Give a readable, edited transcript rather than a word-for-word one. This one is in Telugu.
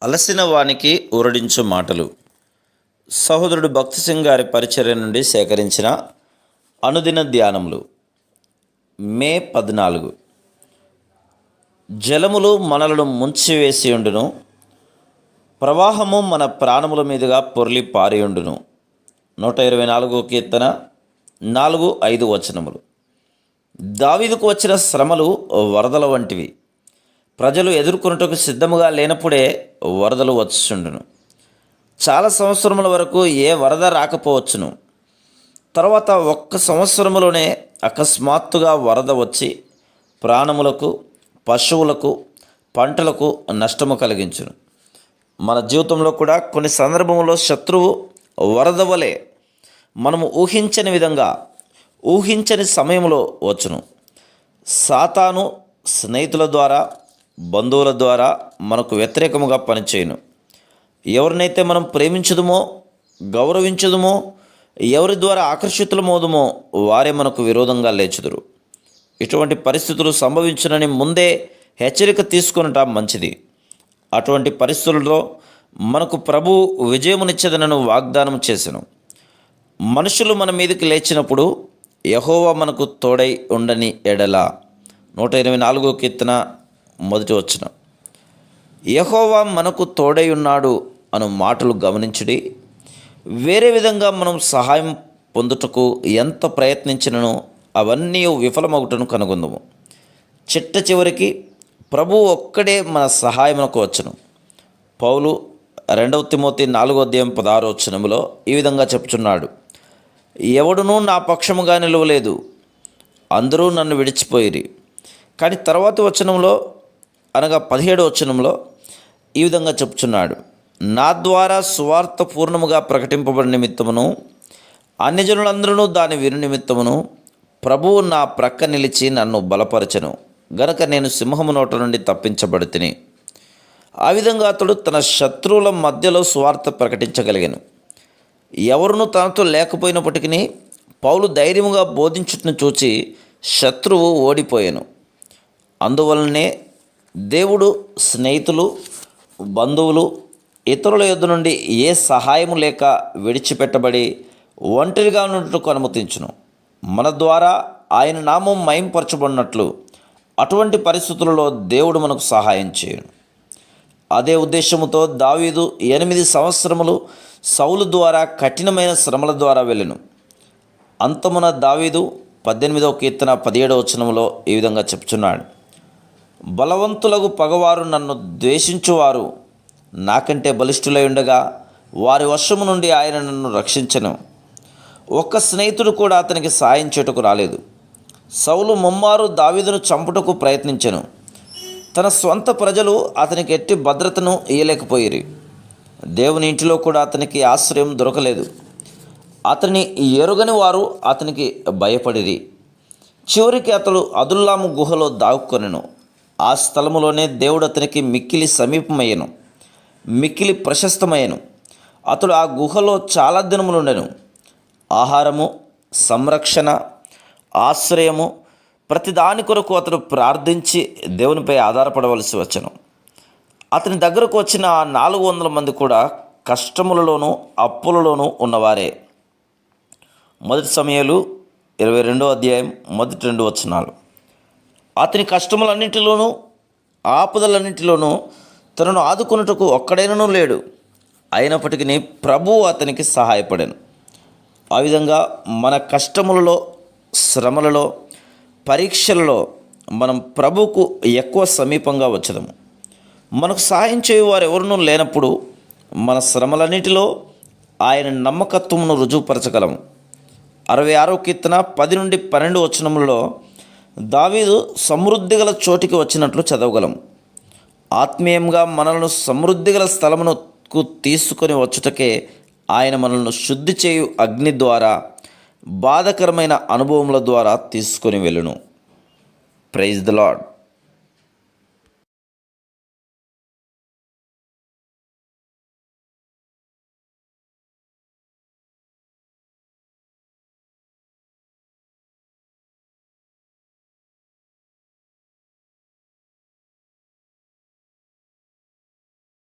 అలసిన వానికి ఊరడించు మాటలు. సహోదరుడు భక్తి సింగ్ గారి పరిచర్య నుండి సేకరించిన అనుదిన ధ్యానములు. మే 14. జలములు మనలను ముంచివేసి ఉండును, ప్రవాహము మన ప్రాణముల మీదుగా పొర్లి పారియుండును. 124 కీర్తన 4-5 వచనములు. దావీదుకు వచ్చిన శ్రమలు వరదల వంటివి. ప్రజలు ఎదుర్కొనుటకు సిద్ధముగా లేనప్పుడే వరదలు వచ్చుండును. చాలా సంవత్సరముల వరకు ఏ వరద రాకపోవచ్చును. తర్వాత ఒక్క సంవత్సరములోనే అకస్మాత్తుగా వరద వచ్చి ప్రాణములకు, పశువులకు, పంటలకు నష్టము కలిగించును. మన జీవితంలో కూడా కొన్ని సందర్భంలో శత్రువు వరద వలె మనము ఊహించని విధంగా, ఊహించని సమయంలో వచ్చును. సాతాను స్నేహితుల ద్వారా, బంధువుల ద్వారా మనకు వ్యతిరేకముగా పనిచేయును. ఎవరినైతే మనం ప్రేమించుదుమో, గౌరవించుదుమో, ఎవరి ద్వారా ఆకర్షితులమవుదుమో వారే మనకు విరోధంగా లేచుదురు. ఇటువంటి పరిస్థితులు సంభవించునని ముందే హెచ్చరిక తీసుకొనట మంచిది. అటువంటి పరిస్థితుల్లో మనకు ప్రభు విజయమునిచ్చేదనను వాగ్దానం చేసెను. మనుషులు మన మీదకి లేచినప్పుడు యెహోవా మనకు తోడై ఉండని ఎడల. 124 కీర్తన 1 వచనం. యెహోవా మనకు తోడై ఉన్నాడు అను మాటలు గమనించుడి. వేరే విధంగా మనం సహాయం పొందుటకు ఎంత ప్రయత్నించినను అవన్నీ విఫలమగుటను కనుగొందుము. చిట్ట చివరికి ప్రభు ఒక్కడే మన సహాయమునకు వచ్చును. పౌలు 2 తిమోతి 4:16 వచనములో ఈ విధంగా చెప్పుచున్నాడు: ఎవడునూ నా పక్షముగా నిలవలేదు, అందరూ నన్ను విడిచిపోయిరి. కానీ తర్వాత వచనంలో, అనగా 17 వచనంలో ఈ విధంగా చెప్పుచున్నాడు: నా ద్వారా సువార్త పూర్ణముగా ప్రకటింపబడిన నిమిత్తమును, అన్యజనులందరూ దాని విను నిమిత్తమును ప్రభువు నా ప్రక్క నిలిచి నన్ను బలపరచెను గనక నేను సింహము నోట నుండి తప్పించబడి తిని. ఆ విధంగా అతడు తన శత్రువుల మధ్యలో సువార్త ప్రకటించగలిగాను. ఎవరునూ తనతో లేకపోయినప్పటికీ పౌలు ధైర్యముగా బోధించుటను చూచి శత్రువు ఓడిపోయాను. అందువలనే దేవుడు స్నేహితులు, బంధువులు, ఇతరుల యొద్ద నుండి ఏ సహాయము లేక విడిచిపెట్టబడి ఒంటరిగా ఉన్నట్టుకు అనుమతించును. మన ద్వారా ఆయన నామం మహింపరచబడినట్లు అటువంటి పరిస్థితులలో దేవుడు మనకు సహాయం చేయను. అదే ఉద్దేశముతో దావీదు 8 సంవత్సరములు సౌలు ద్వారా కఠినమైన శ్రమల ద్వారా వెళ్ళెను. అంతమున దావీదు 18వ కీర్తన 17వ వచనములో ఈ విధంగా చెప్తున్నాడు: బలవంతులకు పగవారు నన్ను ద్వేషించువారు నాకంటే బలిష్ఠులై ఉండగా వారి వశము నుండి ఆయన నన్ను రక్షించెను. ఒక్క స్నేహితుడు కూడా అతనికి సాయం చేయుటకు రాలేదు. సౌలు ముమ్మారు దావీదును చంపుటకు ప్రయత్నించెను. తన స్వంత ప్రజలు అతనికి ఎట్టి భద్రతను ఇయ్యలేకపోయిరి. దేవుని ఇంటిలో కూడా అతనికి ఆశ్రయం దొరకలేదు. అతని ఎరుగని వారు అతనికి భయపడిరి. చివరికి అతడు అదుల్లాము గుహలో దాక్కుకొనెను. ఆ స్థలములోనే దేవుడు అతనికి మిక్కిలి సమీపమయ్యను, మిక్కిలి ప్రశస్తమయ్యను. అతడు ఆ గుహలో చాలా దినములుండెను. ఆహారము, సంరక్షణ, ఆశ్రయము, ప్రతిదాని కొరకు అతడు ప్రార్థించి దేవునిపై ఆధారపడవలసి వచ్చెను. అతని దగ్గరకు వచ్చిన 400 మంది కూడా కష్టములలోనూ అప్పులలోనూ ఉన్నవారే. 1 సమూయేలు 22వ అధ్యాయం 1-2 వచనాలు. అతని కష్టములన్నింటిలోనూ, ఆపదలన్నింటిలోనూ తనను ఆదుకొనుటకు ఒక్కడైనను లేడు. అయినప్పటికీ ప్రభువు అతనికి సహాయపడాను. ఆ విధంగా మన కష్టములలో, శ్రమలలో, పరీక్షలలో మనం ప్రభువుకు ఎక్కువ సమీపంగా వచ్చదము. మనకు సహాయం చేయువారు ఎవరునూ లేనప్పుడు మన శ్రమలన్నిటిలో ఆయన నమ్మకత్వమును రుజువుపరచగలము. 66వ కీర్తన 10-12 వచనములలో దావీదు సమృద్ధి గల చోటికి వచ్చినట్లు చదవగలము. ఆత్మీయంగా మనలను సమృద్ధి గల స్థలమునకు తీసుకొని వచ్చుటకే ఆయన మనల్ని శుద్ధి చేయు అగ్ని ద్వారా, బాధకరమైన అనుభవముల ద్వారా తీసుకొని వెళ్ళును. Praise the lord.